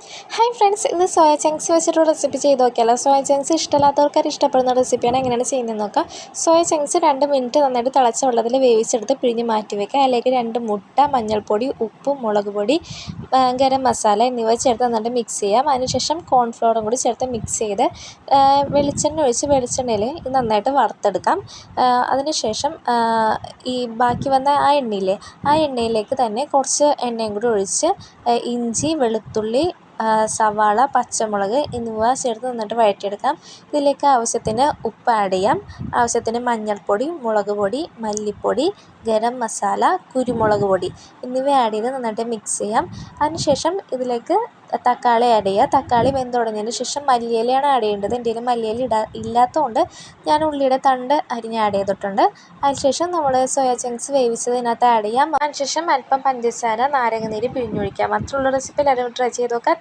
Hi friends, ഇന്ന് soya chunks വെച്ചിട്ടുള്ള recipe ചെയ്ത് നോക്കിയാലോ. സോയ ചങ്ക്സ് ഇഷ്ടമില്ലാത്തവർക്കാർ ഇഷ്ടപ്പെടുന്ന റെസിപ്പിയാണ്. എങ്ങനെയാണ് ചെയ്യുന്നത് നോക്കാം. സോയ ചങ്ക്സ് 2 മിനിറ്റ് നന്നായിട്ട് തിളച്ച വെള്ളത്തിൽ വേവിച്ചെടുത്ത് പിഴിഞ്ഞ് മാറ്റി വയ്ക്കുക. അതിലേക്ക് 2 മുട്ട, മഞ്ഞൾപ്പൊടി, ഉപ്പ്, മുളക് പൊടി, ഗരം മസാല എന്നിവ ചേർത്ത് നന്നായിട്ട് മിക്സ് ചെയ്യാം. അതിനുശേഷം കോൺഫ്ലോറും കൂടി ചേർത്ത് മിക്സ് ചെയ്ത് വെളിച്ചെണ്ണ ഒഴിച്ച് വെളിച്ചെണ്ണയിൽ ഇത് നന്നായിട്ട് വറുത്തെടുക്കാം. അതിനുശേഷം ഈ ബാക്കി വന്ന ആ എണ്ണയില്ലേ, ആ എണ്ണയിലേക്ക് തന്നെ കുറച്ച് എണ്ണയും കൂടി ഒഴിച്ച് ഇഞ്ചി, വെളുത്തുള്ളി, സവാള, പച്ചമുളക് എന്നിവ ചേർത്ത് നന്നായിട്ട് വഴറ്റിയെടുക്കാം. ഇതിലേക്ക് ആവശ്യത്തിന് ഉപ്പ് ആഡ് ചെയ്യാം. ആവശ്യത്തിന് മഞ്ഞൾപ്പൊടി, മുളക് പൊടി, മല്ലിപ്പൊടി, ഗരം മസാല, കുരുമുളക് പൊടി എന്നിവ ആഡ് ചെയ്ത് നന്നായിട്ട് മിക്സ് ചെയ്യാം. അതിനുശേഷം ഇതിലേക്ക് തക്കാളി ആഡ് ചെയ്യുക. തക്കാളി വെന്തുടങ്ങിയതിന് ശേഷം മല്ലിയിലയാണ് ആഡ് ചെയ്യേണ്ടത്. എൻ്റെ കയ്യിൽ മല്ലിയില ഇല്ലാത്തതുകൊണ്ട് ഞാൻ ഉള്ളിയുടെ തണ്ട് അരിഞ്ഞ് ആഡ് ചെയ്തിട്ടുണ്ട്. അതിനുശേഷം നമ്മൾ സോയ ചങ്ക്സ് വേവിച്ചത് ഇതിനകത്ത് ആഡ് ചെയ്യാം. അതിനുശേഷം അല്പം പഞ്ചസാര, നാരങ്ങ നീര് പിഴിഞ്ഞൊഴിക്കാം. മറ്റുള്ള റെസിപ്പി എല്ലാവരും ട്രൈ ചെയ്ത് നോക്കാം.